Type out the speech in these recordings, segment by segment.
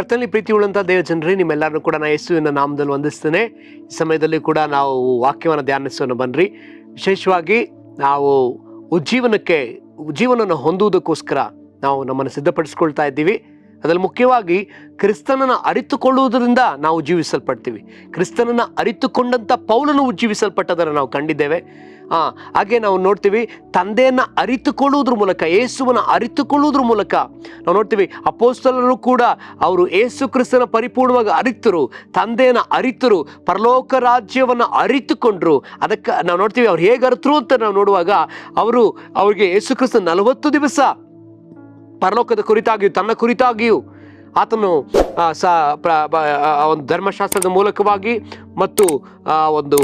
ಕರ್ತನಲ್ಲಿ ಪ್ರೀತಿ ಉಳ್ಳಂಥ ದೇವ ಜನರೇ, ನಿಮ್ಮೆಲ್ಲರನ್ನು ಕೂಡ ನಾನು ಯೇಸುವಿನ ನಾಮದಲ್ಲಿ ವಂದಿಸ್ತೇನೆ. ಈ ಸಮಯದಲ್ಲಿ ಕೂಡ ನಾವು ವಾಕ್ಯವನ್ನು ಧ್ಯಾನಿಸೋಣ ಬನ್ನಿರಿ. ವಿಶೇಷವಾಗಿ ನಾವು ಜೀವನವನ್ನು ಹೊಂದುವುದಕ್ಕೋಸ್ಕರ ನಾವು ನಮ್ಮನ್ನು ಸಿದ್ಧಪಡಿಸ್ಕೊಳ್ತಾ ಇದ್ದೀವಿ. ಅದರಲ್ಲಿ ಮುಖ್ಯವಾಗಿ ಕ್ರಿಸ್ತನನ್ನು ಅರಿತುಕೊಳ್ಳುವುದರಿಂದ ನಾವು ಜೀವಿಸಲ್ಪಡ್ತೀವಿ. ಕ್ರಿಸ್ತನನ್ನು ಅರಿತುಕೊಂಡಂಥ ಪೌಲನು ಉಜ್ಜೀವಿಸಲ್ಪಟ್ಟದನ್ನು ನಾವು ಕಂಡಿದ್ದೇವೆ. ಹಾಗೆ ನಾವು ನೋಡ್ತೀವಿ, ತಂದೆಯನ್ನು ಅರಿತುಕೊಳ್ಳುವುದ್ರ ಮೂಲಕ, ಯೇಸುವನ್ನು ಅರಿತುಕೊಳ್ಳುವುದ್ರ ಮೂಲಕ ನಾವು ನೋಡ್ತೀವಿ, ಅಪೊಸ್ತಲರು ಕೂಡ ಅವರು ಯೇಸು ಕ್ರಿಸ್ತನ ಪರಿಪೂರ್ಣವಾಗಿ ಅರಿತರು, ತಂದೆಯನ್ನು ಅರಿತರು, ಪರಲೋಕ ರಾಜ್ಯವನ್ನು ಅರಿತುಕೊಂಡ್ರು. ಅದಕ್ಕೆ ನಾವು ನೋಡ್ತೀವಿ ಅವ್ರು ಹೇಗೆ ಅರಿತರು ಅಂತ ನಾವು ನೋಡುವಾಗ, ಅವ್ರಿಗೆ ಯೇಸು ಕ್ರಿಸ್ತ 40 ದಿವಸ ಪರಲೋಕದ ಕುರಿತಾಗಿಯೂ ತನ್ನ ಕುರಿತಾಗಿಯೂ ಆತನು ಒಂದು ಧರ್ಮಶಾಸ್ತ್ರದ ಮೂಲಕವಾಗಿ ಮತ್ತು ಒಂದು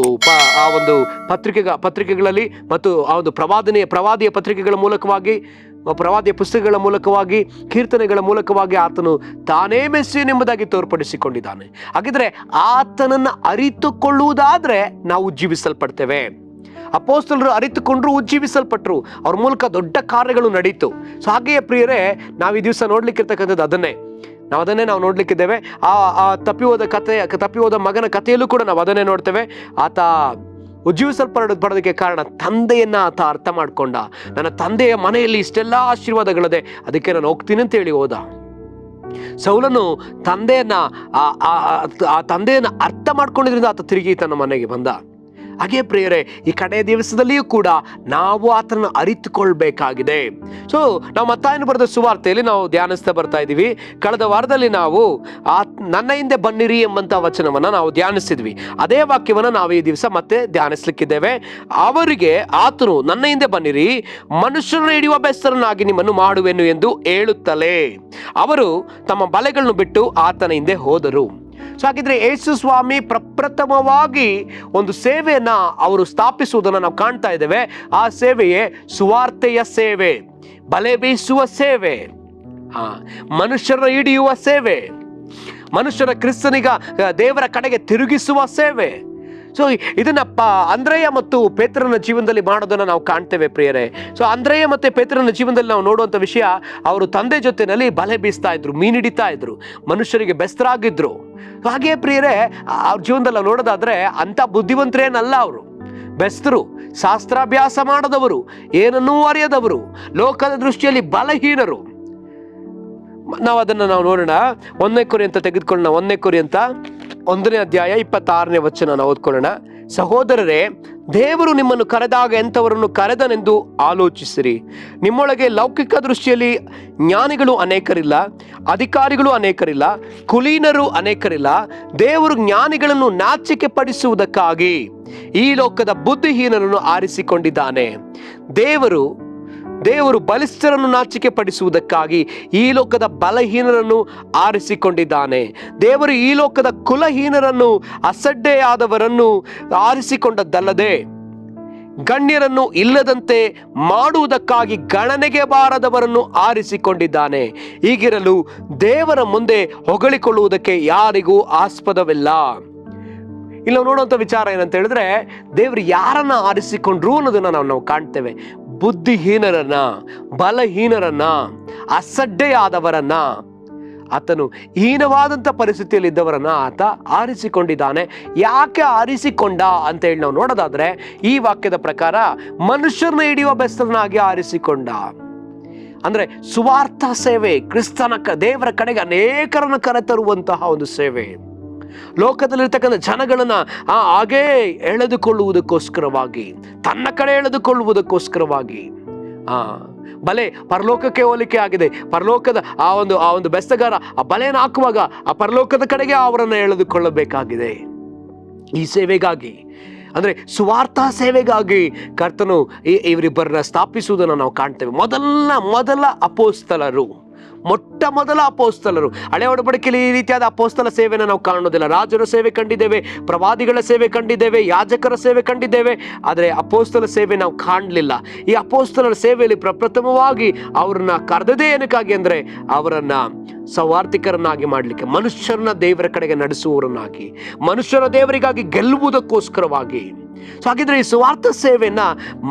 ಪತ್ರಿಕೆಗಳಲ್ಲಿ ಮತ್ತು ಆ ಒಂದು ಪ್ರವಾದಿಯ ಪತ್ರಿಕೆಗಳ ಮೂಲಕವಾಗಿ, ಪ್ರವಾದಿಯ ಪುಸ್ತಕಗಳ ಮೂಲಕವಾಗಿ, ಕೀರ್ತನೆಗಳ ಮೂಲಕವಾಗಿ ಆತನು ತಾನೇ ಮೆಸ್ಸಿಯನೆಂಬುದಾಗಿ ತೋರ್ಪಡಿಸಿಕೊಂಡಿದ್ದಾನೆ. ಹಾಗಿದ್ರೆ ಆತನನ್ನು ಅರಿತುಕೊಳ್ಳುವುದಾದ್ರೆ ನಾವು ಉಜ್ಜೀವಿಸಲ್ಪಡ್ತೇವೆ. ಅಪೊಸ್ತಲರು ಅರಿತುಕೊಂಡ್ರು, ಉಜ್ಜೀವಿಸಲ್ಪಟ್ರು, ಅವ್ರ ಮೂಲಕ ದೊಡ್ಡ ಕಾರ್ಯಗಳು ನಡೀತು. ಸೊ ಹಾಗೆಯೇ ಪ್ರಿಯರೇ, ನಾವು ಈ ದಿವಸ ನೋಡ್ಲಿಕ್ಕಿರ್ತಕ್ಕಂಥದ್ದು ಅದನ್ನೇ ನಾವು ನೋಡ್ಲಿಕ್ಕಿದ್ದೇವೆ. ಆ ತಪ್ಪಿಹೋದ ಮಗನ ಕಥೆಯಲ್ಲೂ ಕೂಡ ನಾವು ಅದನ್ನೇ ನೋಡ್ತೇವೆ. ಆತ ಉಜ್ಜೀವಿಸಲ್ಪಡೋದಕ್ಕೆ ಕಾರಣ ತಂದೆಯನ್ನ ಆತ ಅರ್ಥ ಮಾಡ್ಕೊಂಡ. ನನ್ನ ತಂದೆಯ ಮನೆಯಲ್ಲಿ ಇಷ್ಟೆಲ್ಲ ಆಶೀರ್ವಾದಗಳಿದೆ, ಅದಕ್ಕೆ ನಾನು ಹೋಗ್ತೀನಿ ಅಂತ ಹೇಳಿ ಹೋದ. ಸೌಲನು ತಂದೆಯನ್ನ ಅರ್ಥ ಮಾಡ್ಕೊಂಡಿದ್ರಿಂದ ಆತ ತಿರುಗಿ ತನ್ನ ಮನೆಗೆ ಬಂದ. ಹಾಗೆ ಪ್ರಿಯರೇ, ಈ ಕಡೆಯ ದಿವಸದಲ್ಲಿಯೂ ಕೂಡ ನಾವು ಆತನನ್ನು ಅರಿತುಕೊಳ್ಬೇಕಾಗಿದೆ. ಸೊ ನಾವು ಮತ್ತಾಯನು ಬರೆದ ಸುವಾರ್ತೆಯಲ್ಲಿ ನಾವು ಧ್ಯಾನಿಸ್ತಾ ಬರ್ತಾ ಇದ್ದೀವಿ. ಕಳೆದ ವಾರದಲ್ಲಿ ನಾವು ನನ್ನ ಹಿಂದೆ ಬನ್ನಿರಿ ಎಂಬಂತ ವಚನವನ್ನು ನಾವು ಧ್ಯಾನಿಸಿದ್ವಿ. ಅದೇ ವಾಕ್ಯವನ್ನು ನಾವು ಈ ದಿವಸ ಮತ್ತೆ ಧ್ಯಾನಿಸ್ಲಿಕ್ಕಿದ್ದೇವೆ. ಅವರಿಗೆ ಆತನು ನನ್ನ ಹಿಂದೆ ಬನ್ನಿರಿ, ಮನುಷ್ಯರನ್ನು ಹಿಡಿಯುವ ಬೆಸ್ತರನ್ನಾಗಿ ನಿಮ್ಮನ್ನು ಮಾಡುವೆನು ಎಂದು ಹೇಳುತ್ತಲೇ ಅವರು ತಮ್ಮ ಬಲೆಗಳನ್ನು ಬಿಟ್ಟು ಆತನ ಹಿಂದೆ ಹೋದರು. ಸೊ ಹಾಗಿದ್ರೆ ಯೇಸು ಸ್ವಾಮಿ ಪ್ರಪ್ರಥಮವಾಗಿ ಒಂದು ಸೇವೆಯನ್ನ ಅವರು ಸ್ಥಾಪಿಸುವುದನ್ನು ನಾವು ಕಾಣ್ತಾ ಇದ್ದೇವೆ. ಆ ಸೇವೆಯೇ ಸುವಾರ್ತೆಯ ಸೇವೆ, ಬಲೆ ಬೀಸುವ ಸೇವೆ, ಮನುಷ್ಯರ ಹಿಡಿಯುವ ಸೇವೆ, ಮನುಷ್ಯರ ಕ್ರಿಸ್ತನಿಗ ದೇವರ ಕಡೆಗೆ ತಿರುಗಿಸುವ ಸೇವೆ. ಸೊ ಇದನ್ನ ಅಂದ್ರೆಯ ಮತ್ತು ಪೇತ್ರನ ಜೀವನದಲ್ಲಿ ಮಾಡೋದನ್ನು ನಾವು ಕಾಣ್ತೇವೆ ಪ್ರಿಯರೇ. ಸೊ ಅಂದ್ರೆಯ ಮತ್ತು ಪೇತ್ರನ ಜೀವನದಲ್ಲಿ ನಾವು ನೋಡುವಂಥ ವಿಷಯ, ಅವರು ತಂದೆ ಜೊತೆಯಲ್ಲಿ ಬಲೆ ಬೀಸ್ತಾ ಇದ್ರು, ಮೀನು ಹಿಡಿತಾ ಇದ್ರು, ಮನುಷ್ಯರಿಗೆ ಬೆಸ್ತರಾಗಿದ್ರು. ಹಾಗೆ ಪ್ರಿಯರೇ, ಅವ್ರ ಜೀವನದಲ್ಲಿ ನಾವು ನೋಡೋದಾದ್ರೆ ಅಂಥ ಬುದ್ಧಿವಂತರೇನಲ್ಲ ಅವರು. ಬೆಸ್ತರು, ಶಾಸ್ತ್ರಾಭ್ಯಾಸ ಮಾಡದವರು, ಏನನ್ನೂ ಅರಿಯದವರು, ಲೋಕದ ದೃಷ್ಟಿಯಲ್ಲಿ ಬಲಹೀನರು. ನಾವು ಅದನ್ನು ನೋಡೋಣ. 1 ಕೊರಿಂಥ ತೆಗೆದುಕೊಳ್ಳೋಣ. 1 ಕೊರಿಂಥ 1ನೇ ಅಧ್ಯಾಯ 26ನೇ ವಚನ ನಾವು ಓದ್ಕೊಳ್ಳೋಣ. ಸಹೋದರರೇ, ದೇವರು ನಿಮ್ಮನ್ನು ಕರೆದಾಗ ಎಂಥವರನ್ನು ಕರೆದನೆಂದು ಆಲೋಚಿಸಿರಿ. ನಿಮ್ಮೊಳಗೆ ಲೌಕಿಕ ದೃಷ್ಟಿಯಲ್ಲಿ ಜ್ಞಾನಿಗಳು ಅನೇಕರಿಲ್ಲ, ಅಧಿಕಾರಿಗಳು ಅನೇಕರಿಲ್ಲ, ಕುಲೀನರು ಅನೇಕರಿಲ್ಲ. ದೇವರು ಜ್ಞಾನಿಗಳನ್ನು ನಾಚಿಕೆ ಪಡಿಸುವುದಕ್ಕಾಗಿ ಈ ಲೋಕದ ಬುದ್ಧಿಹೀನರನ್ನು ಆರಿಸಿಕೊಂಡಿದ್ದಾನೆ. ದೇವರು ಬಲಿಷ್ಠರನ್ನು ನಾಚಿಕೆ ಪಡಿಸುವುದಕ್ಕಾಗಿ ಈ ಲೋಕದ ಬಲಹೀನರನ್ನು ಆರಿಸಿಕೊಂಡಿದ್ದಾನೆ. ದೇವರು ಈ ಲೋಕದ ಕುಲಹೀನರನ್ನು, ಅಸಡ್ಡೆಯಾದವರನ್ನು ಆರಿಸಿಕೊಂಡದ್ದಲ್ಲದೆ ಗಣ್ಯರನ್ನು ಇಲ್ಲದಂತೆ ಮಾಡುವುದಕ್ಕಾಗಿ ಗಣನೆಗೆ ಬಾರದವರನ್ನು ಆರಿಸಿಕೊಂಡಿದ್ದಾನೆ. ಹೀಗಿರಲು ದೇವರ ಮುಂದೆ ಹೊಗಳಿಕೊಳ್ಳುವುದಕ್ಕೆ ಯಾರಿಗೂ ಆಸ್ಪದವಿಲ್ಲ. ಇಲ್ಲಿ ನಾವು ನೋಡುವಂಥ ವಿಚಾರ ಏನಂತ ಹೇಳಿದ್ರೆ, ದೇವರು ಯಾರನ್ನ ಆರಿಸಿಕೊಂಡ್ರು ಅನ್ನೋದನ್ನ ನಾವು ಕಾಣ್ತೇವೆ. ಬುದ್ಧಿಹೀನರನ್ನ, ಬಲಹೀನರನ್ನ, ಅಸಡ್ಡೆಯಾದವರನ್ನ, ಆತನು ಹೀನವಾದಂಥ ಪರಿಸ್ಥಿತಿಯಲ್ಲಿ ಇದ್ದವರನ್ನ ಆತ ಆರಿಸಿಕೊಂಡಿದ್ದಾನೆ. ಯಾಕೆ ಆರಿಸಿಕೊಂಡ ಅಂತ ಹೇಳಿ ನಾವು ನೋಡೋದಾದ್ರೆ, ಈ ವಾಕ್ಯದ ಪ್ರಕಾರ ಮನುಷ್ಯರನ್ನ ಹಿಡಿಯುವ ಬೆಸ್ತರನ್ನಾಗಿ ಆರಿಸಿಕೊಂಡ. ಅಂದ್ರೆ ಸುವಾರ್ಥ ಸೇವೆ, ದೇವರ ಕಡೆಗೆ ಅನೇಕರನ್ನು ಕರೆತರುವಂತಹ ಒಂದು ಸೇವೆ, ಲೋಕದಲ್ಲಿರ್ತಕ್ಕಂಥ ಜನಗಳನ್ನ ಹಾಗೇ ಎಳೆದುಕೊಳ್ಳುವುದಕ್ಕೋಸ್ಕರವಾಗಿ, ತನ್ನ ಕಡೆ ಎಳೆದುಕೊಳ್ಳುವುದಕ್ಕೋಸ್ಕರವಾಗಿ. ಬಲೆ ಪರಲೋಕಕ್ಕೆ ಹೋಲಿಕೆ ಆಗಿದೆ. ಪರಲೋಕದ ಆ ಒಂದು ಬೆಸ್ತಗಾರ ಆ ಬಲೆಯನ್ನು ಹಾಕುವಾಗ ಆ ಪರಲೋಕದ ಕಡೆಗೆ ಅವರನ್ನು ಎಳೆದುಕೊಳ್ಳಬೇಕಾಗಿದೆ. ಈ ಸೇವೆಗಾಗಿ, ಅಂದ್ರೆ ಸುವಾರ್ಥ ಸೇವೆಗಾಗಿ ಕರ್ತನು ಇವರಿಬ್ಬರನ್ನ ಸ್ಥಾಪಿಸುವುದನ್ನು ನಾವು ಕಾಣ್ತೇವೆ. ಮೊದಲ ಮೊಟ್ಟ ಮೊದಲ ಅಪೊಸ್ತಲರು. ಹಳೆ ಒಡಂಬಡಿಕೆಯಲ್ಲಿ ಈ ರೀತಿಯಾದ ಅಪೊಸ್ತಲ ಸೇವೆಯನ್ನು ನಾವು ಕಾಣೋದಿಲ್ಲ. ರಾಜರ ಸೇವೆ ಕಂಡಿದ್ದೇವೆ, ಪ್ರವಾದಿಗಳ ಸೇವೆ ಕಂಡಿದ್ದೇವೆ, ಯಾಜಕರ ಸೇವೆ ಕಂಡಿದ್ದೇವೆ, ಆದರೆ ಅಪೊಸ್ತಲ ಸೇವೆ ನಾವು ಕಾಣಲಿಲ್ಲ. ಈ ಅಪೊಸ್ತಲರ ಸೇವೆಯಲ್ಲಿ ಪ್ರಪ್ರಥಮವಾಗಿ ಅವ್ರನ್ನ ಕರೆದದೇ ಏನಕ್ಕಾಗಿ ಅಂದರೆ ಅವರನ್ನ ಸವಾರ್ಥಿಕರನ್ನಾಗಿ ಮಾಡಲಿಕ್ಕೆ, ಮನುಷ್ಯರನ್ನ ದೇವರ ಕಡೆಗೆ ನಡೆಸುವವರನ್ನಾಗಿ, ಮನುಷ್ಯರ ದೇವರಿಗಾಗಿ ಗೆಲ್ಲುವುದಕ್ಕೋಸ್ಕರವಾಗಿ. ಸೊ ಹಾಗಿದ್ರೆ ಈ ಸುವಾರ್ಥ ಸೇವೆಯನ್ನ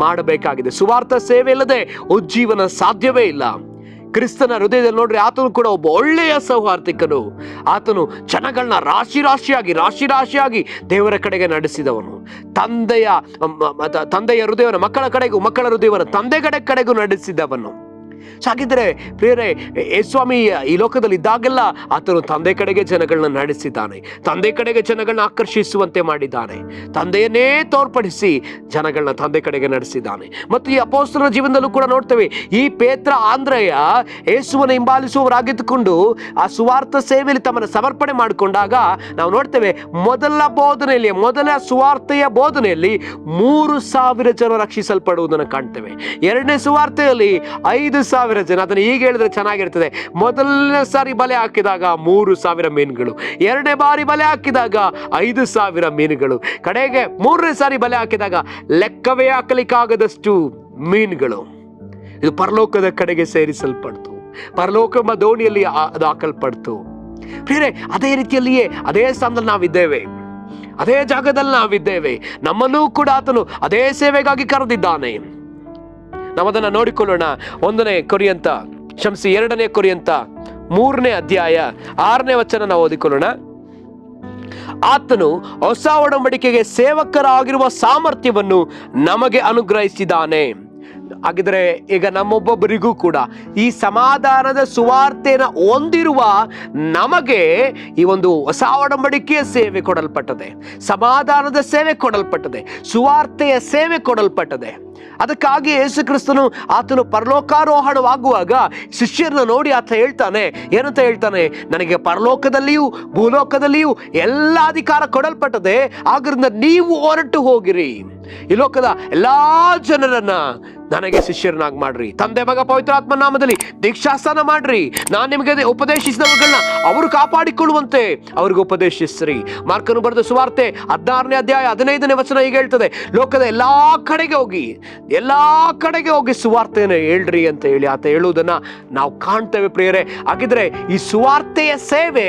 ಮಾಡಬೇಕಾಗಿದೆ. ಸುವಾರ್ಥ ಸೇವೆ ಇಲ್ಲದೆ ಉಜ್ಜೀವನ ಸಾಧ್ಯವೇ ಇಲ್ಲ. ಕ್ರಿಸ್ತನ ಹೃದಯದಲ್ಲಿ ನೋಡ್ರಿ, ಆತನು ಕೂಡ ಒಬ್ಬ ಒಳ್ಳೆಯ ಸೌಹಾರ್ದಿಕನು. ಆತನು ಜನಗಳನ್ನ ರಾಶಿ ರಾಶಿಯಾಗಿ ದೇವರ ಕಡೆಗೆ ನಡೆಸಿದವನು. ತಂದೆಯ ಹೃದಯವನ್ನು ಮಕ್ಕಳ ಕಡೆಗೂ, ಮಕ್ಕಳ ಹೃದಯವನ್ನು ತಂದೆ ಕಡೆಗೂ ನಡೆಸಿದವನು. ಹಾಗಿದ್ರೆ ಪ್ರಿಯರೇ, ಯೇಸುಸ್ವಾಮಿ ಈ ಲೋಕದಲ್ಲಿ ಇದ್ದಾಗೆಲ್ಲ ಆತನು ತಂದೆ ಕಡೆಗೆ ಜನಗಳನ್ನ ನಡೆಸಿದ್ದಾನೆ, ತಂದೆ ಕಡೆಗೆ ಜನಗಳನ್ನ ಆಕರ್ಷಿಸುವಂತೆ ಮಾಡಿದ್ದಾನೆ, ತಂದೆಯನ್ನೇ ತೋರ್ಪಡಿಸಿ ಜನಗಳನ್ನ ತಂದೆ ಕಡೆಗೆ ನಡೆಸಿದ್ದಾನೆ. ಮತ್ತು ಈ ಅಪೊಸ್ತಲರ ಜೀವನದಲ್ಲೂ ಕೂಡ ನೋಡ್ತೇವೆ, ಈ ಪೇತ್ರ ಆಂದ್ರೆಯ ಯೇಸುವನ್ನು ಹಿಂಬಾಲಿಸುವವರಾಗಿದ್ದುಕೊಂಡು ಆ ಸುವಾರ್ಥ ಸೇವೆಯಲ್ಲಿ ತಮ್ಮನ್ನು ಸಮರ್ಪಣೆ ಮಾಡಿಕೊಂಡಾಗ ನಾವು ನೋಡ್ತೇವೆ, ಮೊದಲ ಸುವಾರ್ತೆಯ ಬೋಧನೆಯಲ್ಲಿ 3,000 ಜನ ರಕ್ಷಿಸಲ್ಪಡುವುದನ್ನು ಕಾಣ್ತೇವೆ. ಎರಡನೇ ಸುವಾರ್ತೆಯಲ್ಲಿ 5,000 ಜನ. ಅದನ್ನು ಈಗ ಹೇಳಿದ್ರೆ ಚೆನ್ನಾಗಿರ್ತದೆ. ಮೊದಲನೇ ಸಾರಿ ಬಲೆ ಹಾಕಿದಾಗ 3,000 ಮೀನುಗಳು, ಎರಡನೇ ಬಾರಿ ಬಲೆ ಹಾಕಿದಾಗ 5,000 ಮೀನುಗಳು, ಕಡೆಗೆ 3ನೇ ಸಾರಿ ಬಲೆ ಹಾಕಿದಾಗ ಲೆಕ್ಕವೇ ಹಾಕಲಿಕ್ಕಾಗದಷ್ಟು ಮೀನುಗಳು. ಇದು ಪರಲೋಕದ ಕಡೆಗೆ ಸೇರಿಸಲ್ಪಡ್ತು, ಪರಲೋಕ ದೋಣಿಯಲ್ಲಿ ಅದು ಹಾಕಲ್ಪಡ್ತು. ಬೇರೆ ಅದೇ ರೀತಿಯಲ್ಲಿಯೇ ಅದೇ ಸ್ಥಾನದಲ್ಲಿ ನಾವಿದ್ದೇವೆ, ಅದೇ ಜಾಗದಲ್ಲಿ ನಾವಿದ್ದೇವೆ. ನಮ್ಮನ್ನೂ ಕೂಡ ಆತನು ಅದೇ ಸೇವೆಗಾಗಿ ಕರೆದಿದ್ದಾನೆ. ನಾವು ಅದನ್ನು ನೋಡಿಕೊಳ್ಳೋಣ. 2ನೇ ಕೊರಿಂಥ 3ನೇ ಅಧ್ಯಾಯ 6ನೇ ವಚನ ನಾವು ಓದಿಕೊಳ್ಳೋಣ. ಆತನು ಹೊಸ ಒಡಂಬಡಿಕೆಗೆ ಸೇವಕರಾಗಿರುವ ಸಾಮರ್ಥ್ಯವನ್ನು ನಮಗೆ ಅನುಗ್ರಹಿಸಿದ್ದಾನೆ. ಹಾಗಿದ್ರೆ ಈಗ ನಮ್ಮೊಬ್ಬೊಬ್ಬರಿಗೂ ಕೂಡ ಈ ಸಮಾಧಾನದ ಸುವಾರ್ತೆಯನ್ನು ಹೊಂದಿರುವ ನಮಗೆ ಈ ಒಂದು ಹೊಸ ಒಡಂಬಡಿಕೆಯ ಸೇವೆ ಕೊಡಲ್ಪಟ್ಟದೆ, ಸಮಾಧಾನದ ಸೇವೆ ಕೊಡಲ್ಪಟ್ಟದೆ, ಸುವಾರ್ತೆಯ ಸೇವೆ ಕೊಡಲ್ಪಟ್ಟದೆ. ಅದಕ್ಕಾಗಿ ಯೇಸು ಕ್ರಿಸ್ತನು ಆತನು ಪರಲೋಕಾರೋಹಣವಾಗುವಾಗ ಶಿಷ್ಯರನ್ನ ನೋಡಿ ಆತ ಹೇಳ್ತಾನೆ, ಏನಂತ ಹೇಳ್ತಾನೆ? ನನಗೆ ಪರಲೋಕದಲ್ಲಿಯೂ ಭೂಲೋಕದಲ್ಲಿಯೂ ಎಲ್ಲ ಅಧಿಕಾರ ಕೊಡಲ್ಪಟ್ಟದೆ, ಆದ್ದರಿಂದ ನೀವು ಹೊರಟು ಹೋಗಿರಿ, ಈ ಲೋಕದ ಎಲ್ಲಾ ಜನರನ್ನ ನನಗೆ ಶಿಷ್ಯರನ್ನಾಗಿ ಮಾಡ್ರಿ, ತಂದೆ ಮಗ ಪವಿತ್ರಾತ್ಮ ನಾಮದಲ್ಲಿ ದೀಕ್ಷಾಸ್ನಾನ ಮಾಡ್ರಿ, ನಾನು ನಿಮಗೆ ಉಪದೇಶಿಸಿದವುಗಳನ್ನ ಅವರು ಕಾಪಾಡಿಕೊಳ್ಳುವಂತೆ ಅವ್ರಿಗೆ ಉಪದೇಶಿಸ್ರಿ. ಮಾರ್ಕನು ಬರೆದ ಸುವಾರ್ತೆ 16ನೇ ಅಧ್ಯಾಯ 15ನೇ ವಚನ ಹೀಗೆ ಹೇಳ್ತದೆ, ಲೋಕದ ಎಲ್ಲಾ ಕಡೆಗೆ ಹೋಗಿ ಸುವಾರ್ತೆಯನ್ನು ಹೇಳ್ರಿ ಅಂತ ಹೇಳಿ ಆತ ಹೇಳುವುದನ್ನ ನಾವು ಕಾಣ್ತೇವೆ ಪ್ರಿಯರೇ. ಹಾಗಿದ್ರೆ ಈ ಸುವಾರ್ತೆಯ ಸೇವೆ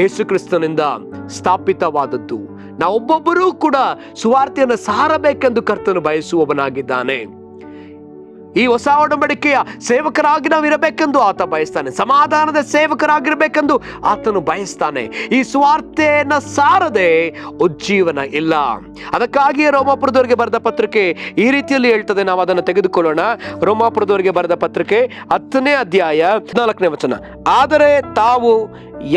ಯೇಸು ಕ್ರಿಸ್ತನಿಂದ ಸ್ಥಾಪಿತವಾದದ್ದು. ನಾವೊಬ್ಬೊಬ್ಬರೂ ಕೂಡ ಸುವಾರ್ತೆಯನ್ನು ಸಾರಬೇಕೆಂದು ಕರ್ತನು ಬಯಸುವವನಾಗಿದ್ದಾನೆ. ಈ ಹೊಸ ಒಡಂಬಡಿಕೆಯ ಸೇವಕರಾಗಿ ನಾವು ಇರಬೇಕೆಂದು ಆತ ಬಯಸ್ತಾನೆ, ಸಮಾಧಾನದ ಸೇವಕರಾಗಿರ್ಬೇಕೆಂದು ಆತನು ಬಯಸ್ತಾನೆ. ಈ ಸುವಾರ್ತೆಯನ್ನ ಸಾರದೆ ಉಜ್ಜೀವನ ಇಲ್ಲ. ಅದಕ್ಕಾಗಿಯೇ ರೋಮಾಪುರದವರಿಗೆ ಬರೆದ ಪತ್ರಿಕೆ ಈ ರೀತಿಯಲ್ಲಿ ಹೇಳ್ತದೆ. ನಾವು ಅದನ್ನು ತೆಗೆದುಕೊಳ್ಳೋಣ. ರೋಮಾಪುರದವರಿಗೆ ಬರೆದ ಪತ್ರಿಕೆ 10ನೇ ಅಧ್ಯಾಯ 14ನೇ ವಚನ. ಆದರೆ ತಾವು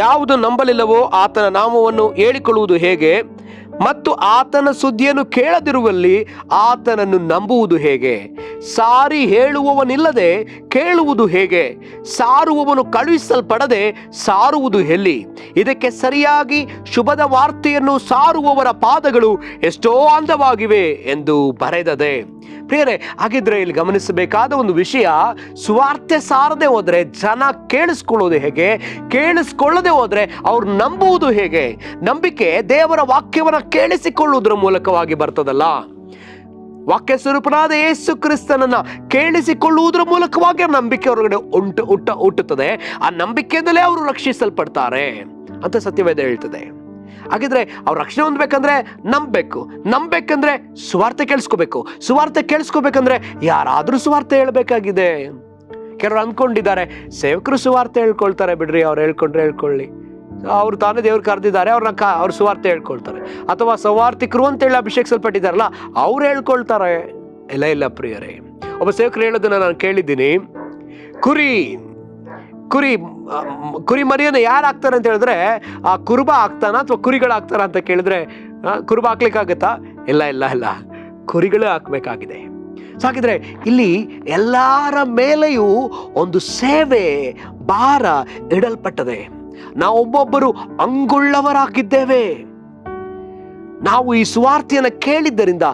ಯಾವುದು ನಂಬಲಿಲ್ಲವೋ ಆತನ ನಾಮವನ್ನು ಹೇಳಿಕೊಳ್ಳುವುದು ಹೇಗೆ? ಮತ್ತು ಆತನ ಸುದ್ದಿಯನ್ನು ಕೇಳದಿರುವಲ್ಲಿ ಆತನನ್ನು ನಂಬುವುದು ಹೇಗೆ? ಸಾರಿ ಹೇಳುವವನಿಲ್ಲದೆ ಕೇಳುವುದು ಹೇಗೆ? ಸಾರುವವನು ಕಳುಹಿಸಲ್ಪಡದೆ ಸಾರುವುದು ಎಲ್ಲಿ? ಇದಕ್ಕೆ ಸರಿಯಾಗಿ ಶುಭದ ವಾರ್ತೆಯನ್ನು ಸಾರುವವರ ಪಾದಗಳು ಎಷ್ಟೋ ಅಂದವಾಗಿವೆ ಎಂದು ಬರೆದದೆ. ಪ್ರಿಯರೇ, ಹಾಗಿದ್ರೆ ಇಲ್ಲಿ ಗಮನಿಸಬೇಕಾದ ಒಂದು ವಿಷಯ, ಸುವಾರ್ತೆ ಸಾರದೆ ಹೋದ್ರೆ ಜನ ಕೇಳಿಸ್ಕೊಳ್ಳೋದು ಹೇಗೆ? ಕೇಳಿಸ್ಕೊಳ್ಳದೆ ಹೋದ್ರೆ ಅವ್ರು ನಂಬುವುದು ಹೇಗೆ? ನಂಬಿಕೆ ದೇವರ ವಾಕ್ಯವನ್ನ ಕೇಳಿಸಿಕೊಳ್ಳುವುದರ ಮೂಲಕವಾಗಿ ಬರ್ತದಲ್ಲ. ವಾಕ್ಯ ಸ್ವರೂಪನಾದ ಯೇಸು ಕ್ರಿಸ್ತನನ್ನ ಕೇಳಿಸಿಕೊಳ್ಳುವುದರ ಮೂಲಕವಾಗಿ ನಂಬಿಕೆ ಹೊರಗಡೆ ಹುಟ್ಟುತ್ತದೆ. ಆ ನಂಬಿಕೆಯಿಂದಲೇ ಅವರು ರಕ್ಷಿಸಲ್ಪಡ್ತಾರೆ ಅಂತ ಸತ್ಯವೇದ ಹೇಳ್ತದೆ. ಹಾಗಿದ್ರೆ ಅವ್ರು ರಕ್ಷಣೆ ಹೊಂದಬೇಕಂದ್ರೆ ನಂಬಬೇಕಂದ್ರೆ ಸುವಾರ್ತೆ ಕೇಳಿಸ್ಕೋಬೇಕಂದ್ರೆ ಯಾರಾದ್ರೂ ಸುವಾರ್ತೆ ಹೇಳ್ಬೇಕಾಗಿದೆ. ಕೆಲವರು ಅಂದ್ಕೊಂಡಿದ್ದಾರೆ, ಸೇವಕರು ಸುವಾರ್ತೆ ಹೇಳ್ಕೊಳ್ತಾರೆ ಬಿಡ್ರಿ, ಅವ್ರು ಹೇಳ್ಕೊಳ್ಳಿ, ಅವ್ರು ತಾನೇ ದೇವ್ರು ಕರೆದಿದ್ದಾರೆ, ಅವ್ರ ಸುವಾರ್ತೆ ಹೇಳ್ಕೊಳ್ತಾರೆ. ಅಥವಾ ಸವಾರ್ಥಿಕರು ಅಂತೇಳಿ ಅಭಿಷೇಕಿಸಲ್ಪಟ್ಟಿದ್ದಾರಲ್ಲ, ಅವ್ರು ಹೇಳ್ಕೊಳ್ತಾರೆ. ಇಲ್ಲ ಪ್ರಿಯರೇ, ಒಬ್ಬ ಸೇವಕರು ಹೇಳೋದನ್ನ ನಾನು ಕೇಳಿದ್ದೀನಿ. ಕುರಿ ಮರಿಯನ್ನು ಯಾರು ಹಾಕ್ತಾರೆ ಅಂತ ಹೇಳಿದ್ರೆ, ಆ ಕುರುಬ ಹಾಕ್ತಾನ ಅಥವಾ ಕುರಿಗಳಾಗ್ತಾರ ಅಂತ ಕೇಳಿದ್ರೆ, ಕುರುಬ ಹಾಕ್ಲಿಕ್ಕಾಗತ್ತಾ? ಇಲ್ಲ, ಕುರಿಗಳೇ ಹಾಕ್ಬೇಕಾಗಿದೆ. ಹಾಗಿದ್ರೆ ಇಲ್ಲಿ ಎಲ್ಲರ ಮೇಲೆಯೂ ಒಂದು ಸೇವೆ ಭಾರ ಇಡಲ್ಪಟ್ಟದೆ. ನಾವೊಬ್ಬೊಬ್ಬರು ಅಂಗುಳ್ಳವರಾಗಿದ್ದೇವೆ. ನಾವು ಈ ಸುವಾರ್ತೆಯನ್ನು ಕೇಳಿದ್ದರಿಂದ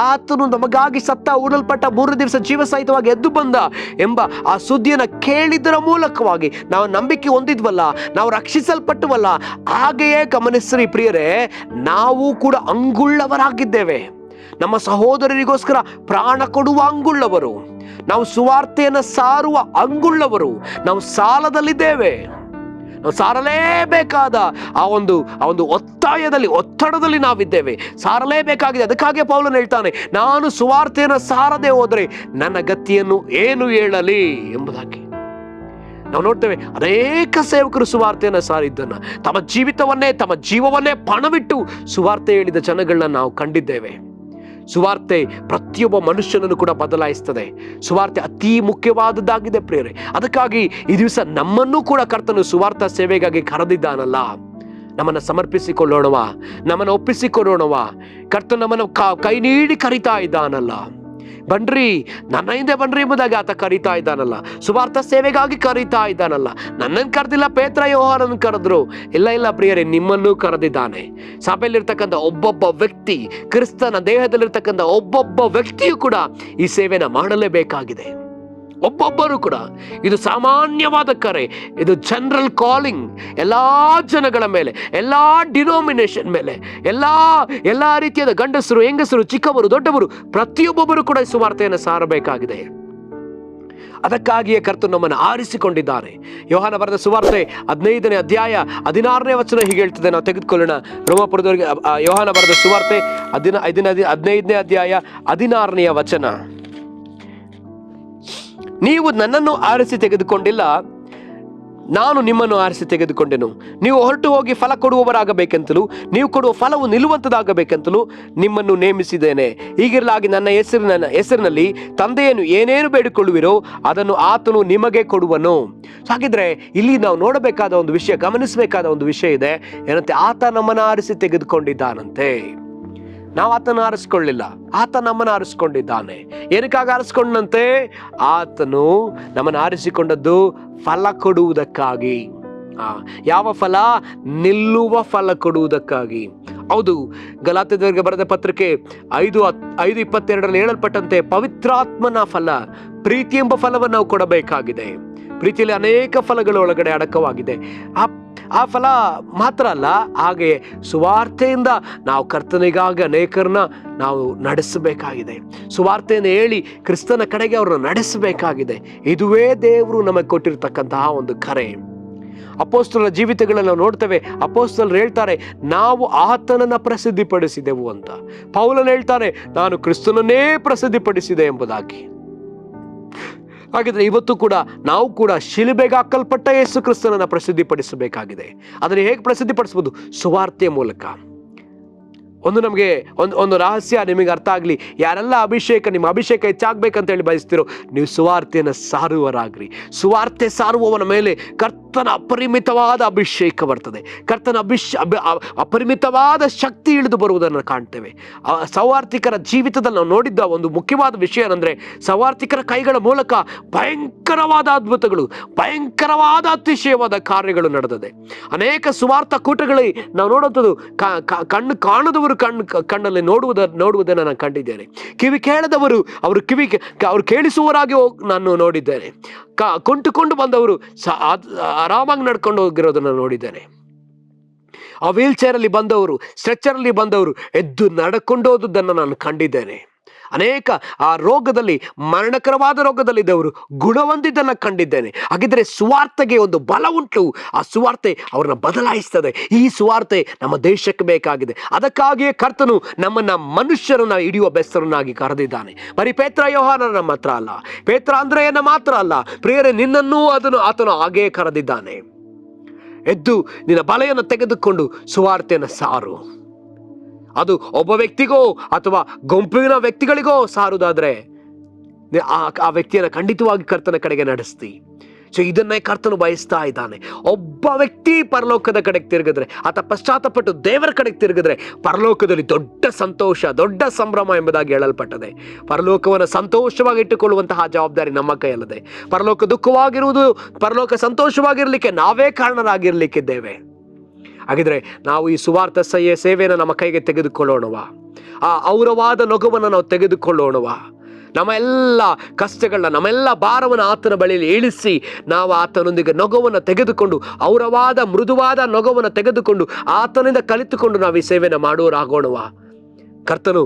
ಆತನು ನಮಗಾಗಿ ಸತ್ತ ಉಡಲ್ಪಟ್ಟ 3 ದಿವಸ ಜೀವ ಸಹಿತವಾಗಿ ಎದ್ದು ಬಂದ ಎಂಬ ಆ ಸುದ್ದಿಯನ್ನು ಕೇಳಿದರ ಮೂಲಕವಾಗಿ ನಾವು ನಂಬಿಕೆ ಹೊಂದಿದ್ವಲ್ಲ, ನಾವು ರಕ್ಷಿಸಲ್ಪಟ್ಟವಲ್ಲ. ಹಾಗೆಯೇ ಗಮನಿಸ್ರಿ ಪ್ರಿಯರೇ, ನಾವು ಕೂಡ ಅಂಗುಳ್ಳವರಾಗಿದ್ದೇವೆ. ನಮ್ಮ ಸಹೋದರರಿಗೋಸ್ಕರ ಪ್ರಾಣ ಕೊಡುವ ಅಂಗುಳ್ಳವರು, ನಾವು ಸುವಾರ್ತೆಯನ್ನು ಸಾರುವ ಅಂಗುಳ್ಳವರು. ನಾವು ಸಾಲದಲ್ಲಿದ್ದೇವೆ, ನಾವು ಸಾರಲೇಬೇಕಾದ ಆ ಒಂದು ಒತ್ತಡದಲ್ಲಿ ನಾವಿದ್ದೇವೆ, ಸಾರಲೇಬೇಕಾಗಿದೆ. ಅದಕ್ಕಾಗಿ ಪೌಲನು ಹೇಳ್ತಾನೆ, ನಾನು ಸುವಾರ್ತೆಯನ್ನು ಸಾರದೆ ಹೋದರೆ ನನ್ನ ಗತಿಯನ್ನು ಏನು ಹೇಳಲಿ ಎಂಬುದಾಗಿ. ನಾವು ನೋಡ್ತೇವೆ ಅನೇಕ ಸೇವಕರು ಸುವಾರ್ತೆಯನ್ನು ಸಾರಿದ್ದನ್ನು, ತಮ್ಮ ಜೀವಿತವನ್ನೇ ತಮ್ಮ ಜೀವವನ್ನೇ ಪಣವಿಟ್ಟು ಸುವಾರ್ತೆ ಹೇಳಿದ ಜನಗಳನ್ನ ನಾವು ಕಂಡಿದ್ದೇವೆ. ಸುವಾರ್ತೆ ಪ್ರತಿಯೊಬ್ಬ ಮನುಷ್ಯನನ್ನು ಕೂಡ ಬದಲಾಯಿಸ್ತದೆ. ಸುವಾರ್ತೆ ಅತಿ ಮುಖ್ಯವಾದದ್ದಾಗಿದೆ ಪ್ರಿಯರೇ. ಅದಕ್ಕಾಗಿ ಈ ದಿವಸ ನಮ್ಮನ್ನು ಕೂಡ ಕರ್ತನು ಸುವಾರ್ಥ ಸೇವೆಗಾಗಿ ಕರೆದಿದ್ದಾನಲ್ಲ, ನಮ್ಮನ್ನು ಸಮರ್ಪಿಸಿಕೊಳ್ಳೋಣವ, ನಮ್ಮನ್ನು ಒಪ್ಪಿಸಿಕೊಳ್ಳೋಣವ. ಕರ್ತನು ನಮ್ಮನ್ನು ಕೈ ನೀಡಿ ಕರಿತಾ ಇದ್ದಾನಲ್ಲ, ಬನ್ರಿ ನನ್ನ ಹಿಂದೆ ಬನ್ರಿ ಎಂಬುದಾಗಿ ಆತ ಕರೀತಾ ಇದ್ದಾನಲ್ಲ, ಸುವಾರ್ಥ ಸೇವೆಗಾಗಿ ಕರೀತಾ ಇದ್ದಾನಲ್ಲ. ನನ್ನನ್ನು ಕರೆದಿಲ್ಲ, ಪೇತ್ರ ಯೋಹಾನನ್ನು ಕರೆದ್ರು. ಇಲ್ಲ ಪ್ರಿಯರೇ, ನಿಮ್ಮನ್ನು ಕರೆದಿದ್ದಾನೆ. ಸಭೆಯಲ್ಲಿರ್ತಕ್ಕಂಥ ಒಬ್ಬೊಬ್ಬ ವ್ಯಕ್ತಿ, ಕ್ರಿಸ್ತನ ದೇಹದಲ್ಲಿರ್ತಕ್ಕಂಥ ಒಬ್ಬೊಬ್ಬ ವ್ಯಕ್ತಿಯು ಕೂಡ ಈ ಸೇವೆನ ಮಾಡಲೇಬೇಕಾಗಿದೆ. ಒಬ್ಬೊಬ್ಬರು ಕೂಡ. ಇದು ಸಾಮಾನ್ಯವಾದ ಕರೆ, ಇದು ಜನರಲ್ ಕಾಲಿಂಗ್. ಎಲ್ಲ ಜನಗಳ ಮೇಲೆ, ಎಲ್ಲ ಡಿನೋಮಿನೇಷನ್ ಮೇಲೆ, ಎಲ್ಲ ರೀತಿಯಾದ ಗಂಡಸರು, ಹೆಂಗಸರು, ಚಿಕ್ಕವರು, ದೊಡ್ಡವರು, ಪ್ರತಿಯೊಬ್ಬೊಬ್ಬರು ಕೂಡ ಸುವಾರ್ತೆಯನ್ನು ಸಾರಬೇಕಾಗಿದೆ. ಅದಕ್ಕಾಗಿಯೇ ಕರ್ತನು ನಮ್ಮನ್ನು ಆರಿಸಿಕೊಂಡಿದ್ದಾನೆ. ಯೋಹಾನ ಬರೆದ ಸುವಾರ್ತೆ 15ನೇ ಅಧ್ಯಾಯ 16ನೇ ವಚನ ಹೀಗೆ ಹೇಳ್ತದೆ. ನಾವು ತೆಗೆದುಕೊಳ್ಳೋಣ ರೋಮಾಪುರದವರಿಗೆ ಯೋಹಾನ ಬರೆದ ಸುವಾರ್ತೆ 15ನೇ ಅಧ್ಯಾಯ 16ನೇ ವಚನ. ನೀವು ನನ್ನನ್ನು ಆರಿಸಿ ತೆಗೆದುಕೊಂಡಿಲ್ಲ, ನಾನು ನಿಮ್ಮನ್ನು ಆರಿಸಿ ತೆಗೆದುಕೊಂಡೆನು. ನೀವು ಹೊರಟು ಹೋಗಿ ಫಲ ಕೊಡುವವರಾಗಬೇಕೆಂತಲೂ ನೀವು ಕೊಡುವ ಫಲವು ನಿಲ್ಲುವಂಥದ್ದಾಗಬೇಕೆಂತಲೂ ನಿಮ್ಮನ್ನು ನೇಮಿಸಿದ್ದೇನೆ. ಹೀಗಿರಲಾಗಿ ನನ್ನ ಹೆಸರಿನಲ್ಲಿ ತಂದೆಯನ್ನು ಏನೇನು ಬೇಡಿಕೊಳ್ಳುವಿರೋ ಅದನ್ನು ಆತನು ನಿಮಗೆ ಕೊಡುವನು. ಹಾಗಿದ್ರೆ ಇಲ್ಲಿ ನಾವು ನೋಡಬೇಕಾದ ಒಂದು ವಿಷಯ, ಗಮನಿಸಬೇಕಾದ ಒಂದು ವಿಷಯ ಇದೆ. ಏನಂತೆ? ಆತ ನಮ್ಮನ್ನು ಆರಿಸಿ ತೆಗೆದುಕೊಂಡಿದ್ದಾನಂತೆ. ನಾವು ಆತನ ಆರಿಸ್ಕೊಳ್ಳಿಲ್ಲ, ಆತ ನಮ್ಮನ್ನು ಆರಿಸ್ಕೊಂಡಿದ್ದಾನೆ. ಏನಕ್ಕಾಗಿ ಆರಿಸ್ಕೊಂಡಂತೆ? ಆತನು ನಮ್ಮನ್ನು ಆರಿಸಿಕೊಂಡದ್ದು ಫಲ ಕೊಡುವುದಕ್ಕಾಗಿ. ಯಾವ ಫಲ? ನಿಲ್ಲುವ ಫಲ ಕೊಡುವುದಕ್ಕಾಗಿ. ಹೌದು, ಗಲಾತ್ಯದವರಿಗೆ ಬರೆದ ಪತ್ರಿಕೆ 5:22 ಹೇಳಲ್ಪಟ್ಟಂತೆ ಪವಿತ್ರಾತ್ಮನ ಫಲ, ಪ್ರೀತಿ ಎಂಬ ಫಲವನ್ನು ನಾವು ಕೊಡಬೇಕಾಗಿದೆ. ಪ್ರೀತಿಯಲ್ಲಿ ಅನೇಕ ಫಲಗಳು ಒಳಗಡೆ ಅಡಕವಾಗಿದೆ. ಆ ಫಲ ಮಾತ್ರ ಅಲ್ಲ, ಹಾಗೆ ಸುವಾರ್ತೆಯಿಂದ ನಾವು ಕರ್ತನಿಗಾಗಿ ಅನೇಕರನ್ನ ನಾವು ನಡೆಸಬೇಕಾಗಿದೆ. ಸುವಾರ್ತೆಯನ್ನು ಹೇಳಿ ಕ್ರಿಸ್ತನ ಕಡೆಗೆ ಅವ್ರನ್ನ ನಡೆಸಬೇಕಾಗಿದೆ. ಇದುವೇ ದೇವರು ನಮಗೆ ಕೊಟ್ಟಿರ್ತಕ್ಕಂತಹ ಒಂದು ಕರೆ. ಅಪೊಸ್ತಲರ ಜೀವಿತಗಳನ್ನು ನಾವು ನೋಡ್ತೇವೆ. ಅಪೊಸ್ತಲರು ಹೇಳ್ತಾರೆ, ನಾವು ಆತನನ್ನ ಪ್ರಸಿದ್ಧಿಪಡಿಸಿದೆವು ಅಂತ. ಪೌಲನು ಹೇಳ್ತಾನೆ, ನಾನು ಕ್ರಿಸ್ತನನ್ನೇ ಪ್ರಸಿದ್ಧಿಪಡಿಸಿದೆ ಎಂಬುದಾಗಿ. ಹಾಗಿದ್ರೆ ಇವತ್ತು ಕೂಡ ನಾವು ಕೂಡ ಶಿಲುಬೆಗೆ ಹಾಕಲ್ಪಟ್ಟ ಯೇಸು ಕ್ರಿಸ್ತನನ್ನ ಪ್ರಸಿದ್ಧಿಪಡಿಸಬೇಕಾಗಿದೆ. ಅದನ್ನು ಹೇಗೆ ಪ್ರಸಿದ್ಧಿಪಡಿಸಬಹುದು? ಸುವಾರ್ತೆಯ ಮೂಲಕ. ನಮಗೆ ಒಂದು ರಹಸ್ಯ ನಿಮಗೆ ಅರ್ಥ ಆಗಲಿ. ಯಾರೆಲ್ಲ ನಿಮ್ಮ ಅಭಿಷೇಕ ಹೆಚ್ಚಾಗಬೇಕಂತ ಹೇಳಿ ಬಯಸ್ತಿರೋ, ನೀವು ಸುವಾರ್ತೆಯನ್ನು ಸಾರುವರಾಗ್ರಿ. ಸುವಾರ್ತೆ ಸಾರುವವನ ಮೇಲೆ ಕರ್ತನ ಅಪರಿಮಿತವಾದ ಅಭಿಷೇಕ ಬರ್ತದೆ. ಕರ್ತನ ಅಪರಿಮಿತವಾದ ಶಕ್ತಿ ಇಳಿದು ಬರುವುದನ್ನು ಕಾಣ್ತೇವೆ. ಸವಾರ್ಥಿಕರ ಜೀವಿತದಲ್ಲಿ ನಾವು ನೋಡಿದ್ದ ಒಂದು ಮುಖ್ಯವಾದ ವಿಷಯ ಏನಂದ್ರೆ, ಸವಾರ್ಥಿಕರ ಕೈಗಳ ಮೂಲಕ ಭಯಂಕರವಾದ ಅದ್ಭುತಗಳು, ಭಯಂಕರವಾದ ಅತಿಶಯವಾದ ಕಾರ್ಯಗಳು ನಡೆದಿದೆ. ಅನೇಕ ಸುವಾರ್ಥ ಕೂಟಗಳಲ್ಲಿ ನಾವು ನೋಡುವಂಥದ್ದು ಕಣ್ಣು ಕಾಣದವರು ಕಣ್ಣಲ್ಲಿ ನೋಡುವುದನ್ನು ನಾನು ಕಂಡಿದ್ದೇನೆ. ಕಿವಿ ಕೇಳದವರು ಅವರು ಕೇಳಿಸುವವರಾಗಿ ನಾನು ನೋಡಿದ್ದೇನೆ. ಕೊಂಟುಕೊಂಡು ಬಂದವರು ಆರಾಮಾಗಿ ನಡ್ಕೊಂಡು ಹೋಗಿರೋದನ್ನು ನೋಡಿದ್ದೇನೆ. ಆ ವೀಲ್ ಚೇರಲ್ಲಿ ಬಂದವರು, ಸ್ಟ್ರೆಚರ್ ಅಲ್ಲಿ ಬಂದವರು ಎದ್ದು ನಡ್ಕೊಂಡು ಹೋದುದನ್ನು ನಾನು ಕಂಡಿದ್ದೇನೆ. ಅನೇಕ ಆ ರೋಗದಲ್ಲಿ, ಮರಣಕರವಾದ ರೋಗದಲ್ಲಿದ್ದವರು ಗುಣ ಹೊಂದಿದ್ದನ್ನು ಕಂಡಿದ್ದೇನೆ. ಹಾಗಿದ್ರೆ ಸುವಾರ್ತೆಗೆ ಒಂದು ಬಲ ಉಂಟು. ಆ ಸುವಾರ್ತೆ ಅವ್ರನ್ನ ಬದಲಾಯಿಸ್ತದೆ. ಈ ಸುವಾರ್ತೆ ನಮ್ಮ ದೇಶಕ್ಕೆ ಬೇಕಾಗಿದೆ. ಅದಕ್ಕಾಗಿಯೇ ಕರ್ತನು ನಮ್ಮನ್ನ ಮನುಷ್ಯರನ್ನ ಹಿಡಿಯುವ ಬೆಸ್ತರನ್ನಾಗಿ ಕರೆದಿದ್ದಾನೆ. ಬರೀ ಪೇತ್ರ ಯೋಹಾನನ ಮಾತ್ರ ಅಲ್ಲ, ಪೇತ್ರ ಅಂದ್ರೆಯನ್ನ ಮಾತ್ರ ಅಲ್ಲ ಪ್ರಿಯರೇ, ನಿನ್ನನ್ನೂ ಆತನು ಹಾಗೇ ಕರೆದಿದ್ದಾನೆ. ಎದ್ದು ನಿನ್ನ ಬಲೆಯನ್ನು ತೆಗೆದುಕೊಂಡು ಸುವಾರ್ತೆಯನ್ನು ಸಾರು. ಅದು ಒಬ್ಬ ವ್ಯಕ್ತಿಗೋ ಅಥವಾ ಗುಂಪಿನ ವ್ಯಕ್ತಿಗಳಿಗೋ ಸಾರುವುದಾದ್ರೆ ಆ ವ್ಯಕ್ತಿಯನ್ನು ಖಂಡಿತವಾಗಿ ಕರ್ತನ ಕಡೆಗೆ ನಡೆಸ್ತಿ. ಸೊ ಇದನ್ನೇ ಕರ್ತನು ಬಯಸ್ತಾ ಇದ್ದಾನೆ. ಒಬ್ಬ ವ್ಯಕ್ತಿ ಪರಲೋಕದ ಕಡೆಗೆ ತಿರುಗಿದ್ರೆ, ಆತ ಪಶ್ಚಾತ್ತಪಟ್ಟು ದೇವರ ಕಡೆಗೆ ತಿರುಗಿದ್ರೆ ಪರಲೋಕದಲ್ಲಿ ದೊಡ್ಡ ಸಂತೋಷ, ದೊಡ್ಡ ಸಂಭ್ರಮ ಎಂಬುದಾಗಿ ಹೇಳಲ್ಪಟ್ಟದೆ. ಪರಲೋಕವನ್ನು ಸಂತೋಷವಾಗಿ ಇಟ್ಟುಕೊಳ್ಳುವಂತಹ ಜವಾಬ್ದಾರಿ ನಮ್ಮ ಕೈಯಲ್ಲದೆ. ಪರಲೋಕ ದುಃಖವಾಗಿರುವುದು, ಪರಲೋಕ ಸಂತೋಷವಾಗಿರ್ಲಿಕ್ಕೆ ನಾವೇ ಕಾರಣರಾಗಿರ್ಲಿಕ್ಕಿದ್ದೇವೆ. ಹಾಗಿದ್ರೆ ನಾವು ಈ ಸುವಾರ್ಥ ಸೇವೆಯನ್ನು ನಮ್ಮ ಕೈಗೆ ತೆಗೆದುಕೊಳ್ಳೋಣವ. ಆ ಔರವಾದ ನೊಗವನ್ನು ನಾವು ತೆಗೆದುಕೊಳ್ಳೋಣವ. ನಮ್ಮ ಎಲ್ಲ ಕಷ್ಟಗಳನ್ನ, ನಮ್ಮೆಲ್ಲ ಭಾರವನ್ನು ಆತನ ಬಳಿಯಲ್ಲಿ ಇಳಿಸಿ ನಾವು ಆತನೊಂದಿಗೆ ನೊಗವನ್ನು ತೆಗೆದುಕೊಂಡು, ಔರವಾದ ಮೃದುವಾದ ನೊಗವನ್ನು ತೆಗೆದುಕೊಂಡು ಆತನಿಂದ ಕಲಿತುಕೊಂಡು ನಾವು ಈ ಸೇವೆಯನ್ನು ಮಾಡೋರಾಗೋಣವ. ಕರ್ತನು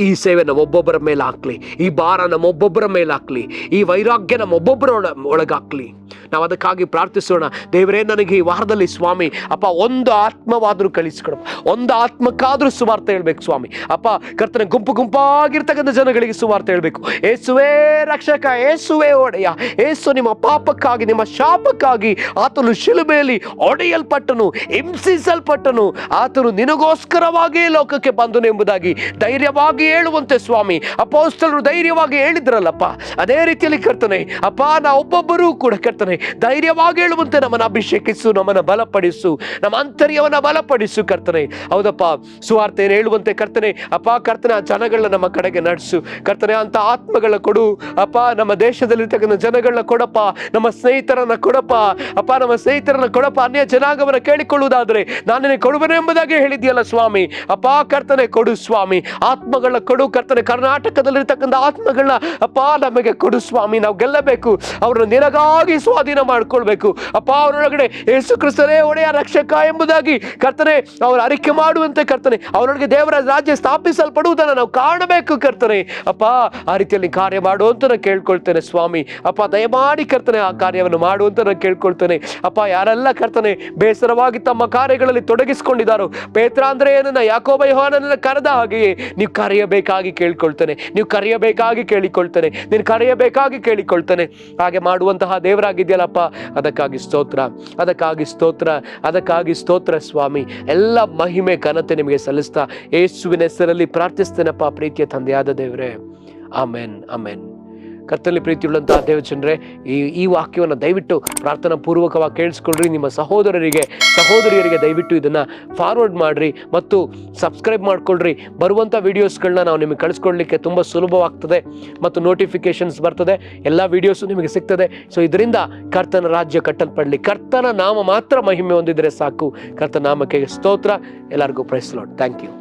ಈ ಸೇವೆ ನಮ್ಮೊಬ್ಬೊಬ್ಬರ ಮೇಲೆ ಹಾಕ್ಲಿ. ಈ ಭಾರ ನಮ್ಮೊಬ್ಬೊಬ್ಬರ ಮೇಲೆ ಹಾಕ್ಲಿ. ಈ ವೈರಾಗ್ಯ ನಮ್ಮೊಬ್ಬೊಬ್ಬರ ಒಳಗಾಕ್ಲಿ. ನಾವು ಅದಕ್ಕಾಗಿ ಪ್ರಾರ್ಥಿಸೋಣ. ದೇವರೇ, ನನಗೆ ಈ ವಾರದಲ್ಲಿ ಸ್ವಾಮಿ ಅಪ್ಪ ಒಂದು ಆತ್ಮವಾದರೂ ಕಳಿಸಿಕೊಡಪ್ಪ, ಒಂದು ಆತ್ಮಕ್ಕಾದ್ರೂ ಸುವಾರ್ತೆ ಹೇಳ್ಬೇಕು ಸ್ವಾಮಿ ಅಪ್ಪ. ಕರ್ತನೆ, ಗುಂಪಾಗಿರ್ತಕ್ಕಂಥ ಜನಗಳಿಗೆ ಸುವಾರ್ತೆ ಹೇಳ್ಬೇಕು. ಏಸುವೇ ರಕ್ಷಕ, ಏಸುವೇ ಒಡೆಯ, ಏಸು ನಿಮ್ಮ ಪಾಪಕ್ಕಾಗಿ, ನಿಮ್ಮ ಶಾಪಕ್ಕಾಗಿ ಆತನು ಶಿಲುಬೆಯಲ್ಲಿ ಒಡೆಯಲ್ಪಟ್ಟನು, ಹಿಂಸಿಸಲ್ಪಟ್ಟನು. ಆತನು ನಿನಗೋಸ್ಕರವಾಗಿ ಲೋಕಕ್ಕೆ ಬಂದನು ಎಂಬುದಾಗಿ ಧೈರ್ಯವಾಗಿ ಹೇಳುವಂತೆ ಸ್ವಾಮಿ ಅಪೊಸ್ತಲರು ಧೈರ್ಯವಾಗಿ ಹೇಳಿದ್ರಲ್ಲಪ್ಪ, ಅದೇ ರೀತಿಯಲ್ಲಿ ಕರ್ತನೆ ಅಪ್ಪ, ನಾವು ಒಬ್ಬೊಬ್ಬರೂ ಕೂಡ ಕರ್ತನೆ ಧೈರ್ಯವಾಗಿ ಹೇಳುವಂತೆ ನಮ್ಮನ್ನು ಅಭಿಷೇಕಿಸು, ನಮ್ಮನ್ನು ಬಲಪಡಿಸು, ನಮ್ಮ ಅಂತರ್ಯವನ್ನ ಬಲಪಡಿಸು ಕರ್ತನೆ. ಹೌದಪ್ಪ, ಸುವಾರ್ತೆಯನ್ನು ಹೇಳುವಂತೆ ಕರ್ತನೆ ಅಪ್ಪ, ಕರ್ತನೆ ಆ ಜನಗಳನ್ನ ನಮ್ಮ ಕಡೆಗೆ ನಡೆಸು ಕರ್ತನೆ. ಅಂತ ಆತ್ಮಗಳ ಕೊಡು ಅಪ್ಪ, ನಮ್ಮ ದೇಶದಲ್ಲಿರ್ತಕ್ಕಂಥ ಜನಗಳನ್ನ ಕೊಡಪ್ಪ, ನಮ್ಮ ಸ್ನೇಹಿತರನ್ನ ಕೊಡಪ್ಪ ಅಪ್ಪ, ನಮ್ಮ ಸ್ನೇಹಿತರನ್ನ ಕೊಡಪ್ಪ. ಅನ್ಯ ಜನಾಂಗವನ್ನ ಕೇಳಿಕೊಳ್ಳುವುದಾದ್ರೆ ನಾನೇ ಕೊಡುವನು ಎಂಬುದಾಗಿ ಹೇಳಿದ್ಯಲ್ಲ ಸ್ವಾಮಿ ಅಪ್ಪ. ಕರ್ತನೆ ಕೊಡು ಸ್ವಾಮಿ, ಆತ್ಮಗಳ ಕೊಡು ಕರ್ತನೆ. ಕರ್ನಾಟಕದಲ್ಲಿರ್ತಕ್ಕಂಥ ಆತ್ಮಗಳನ್ನ ಅಪ್ಪ ನಮಗೆ ಕೊಡು ಸ್ವಾಮಿ. ನಾವು ಗೆಲ್ಲಬೇಕು, ಅವ್ರನ್ನ ನಿನಗಾಗಿ ಸ್ವಾಧೀನ ಮಾಡ್ಕೊಳ್ಬೇಕು ಅಪ್ಪ. ಅವರೊಳಗಡೆ ಯೇಸು ಕ್ರಿಸ್ತನೇ ಒಡೆಯ ರಕ್ಷಕ ಎಂಬುದಾಗಿ ಕರ್ತನೆ ಅವರು ಅರಿಕೆ ಮಾಡುವಂತೆ ಕರ್ತನೆ, ಅವರೊಳಗೆ ದೇವರ ರಾಜ್ಯ ಸ್ಥಾಪಿಸಲ್ಪಡುವುದನ್ನು ನಾವು ಕಾಣಬೇಕು ಕರ್ತನೆ ಅಪ್ಪ. ಆ ರೀತಿಯಲ್ಲಿ ಕಾರ್ಯ ಮಾಡುವಂತ ನಾನು ಕೇಳ್ಕೊಳ್ತೇನೆ ಸ್ವಾಮಿ ಅಪ್ಪ. ದಯಮಾಡಿ ಕರ್ತನೆ ಆ ಕಾರ್ಯವನ್ನು ಮಾಡುವಂತ ನಾನು ಕೇಳ್ಕೊಳ್ತೇನೆ ಅಪ್ಪ. ಯಾರೆಲ್ಲ ಕರ್ತನೆ ಬೇಸರವಾಗಿ ತಮ್ಮ ಕಾರ್ಯಗಳಲ್ಲಿ ತೊಡಗಿಸಿಕೊಂಡಿದ್ದಾರೋ, ಪೇತ್ರ ಅಂದ್ರೆ ಏನನ್ನ, ಯಾಕೋಬ ಯೋಹಾನನನ್ನ ಕರೆದ ಹಾಗೆಯೇ ನೀವು ಕರೆಯಬೇಕಾಗಿ ಕೇಳ್ಕೊಳ್ತೇನೆ, ನೀವು ಕರೆಯಬೇಕಾಗಿ ಕೇಳಿಕೊಳ್ತೇನೆ, ನೀನು ಕರೆಯಬೇಕಾಗಿ ಕೇಳಿಕೊಳ್ತೇನೆ. ಹಾಗೆ ಮಾಡುವಂತಹ ದೇವರಾಗಿದೆಯಲ್ಲಪ್ಪ, ಅದಕ್ಕಾಗಿ ಸ್ತೋತ್ರ, ಅದಕ್ಕಾಗಿ ಸ್ತೋತ್ರ, ಅದಕ್ಕಾಗಿ ಸ್ತೋತ್ರ ಸ್ವಾಮಿ. ಎಲ್ಲ ಮಹಿಮೆ ಘನತೆ ನಿಮಗೆ ಸಲ್ಲಿಸ್ತಾ ಯೇಸುವಿನ ಹೆಸರಲ್ಲಿ ಪ್ರಾರ್ಥಿಸ್ತೇನಪ್ಪ, ಪ್ರೀತಿಯ ತಂದೆಯಾದ ದೇವರೇ. Amen, amen. ಕರ್ತನಲ್ಲಿ ಪ್ರೀತಿಯುಳ್ಳಂತಹ ದೇವಚಂದ್ರೆ, ಈ ವಾಕ್ಯವನ್ನು ದಯವಿಟ್ಟು ಪ್ರಾರ್ಥನಾ ಪೂರ್ವಕವಾಗಿ ಕೇಳಿಸ್ಕೊಳ್ರಿ. ನಿಮ್ಮ ಸಹೋದರಿಯರಿಗೆ ದಯವಿಟ್ಟು ಇದನ್ನು ಫಾರ್ವರ್ಡ್ ಮಾಡಿರಿ ಮತ್ತು ಸಬ್ಸ್ಕ್ರೈಬ್ ಮಾಡ್ಕೊಳ್ರಿ. ಬರುವಂಥ ವೀಡಿಯೋಸ್ಗಳನ್ನ ನಾವು ನಿಮಗೆ ಕಳಿಸ್ಕೊಡ್ಲಿಕ್ಕೆ ತುಂಬ ಸುಲಭವಾಗ್ತದೆ ಮತ್ತು ನೋಟಿಫಿಕೇಶನ್ಸ್ ಬರ್ತದೆ, ಎಲ್ಲ ವೀಡಿಯೋಸು ನಿಮಗೆ ಸಿಗ್ತದೆ. ಸೊ ಇದರಿಂದ ಕರ್ತನ ರಾಜ್ಯ ಕಟ್ಟಲ್ಪಡಲಿ, ಕರ್ತನ ನಾಮ ಮಾತ್ರ ಮಹಿಮೆ ಹೊಂದಿದ್ರೆ ಸಾಕು. ಕರ್ತನ ನಾಮಕ್ಕೆ ಸ್ತೋತ್ರ. ಎಲ್ಲರಿಗೂ ಪ್ರೈಸ್ ಲಾರ್ಡ್. Thank you.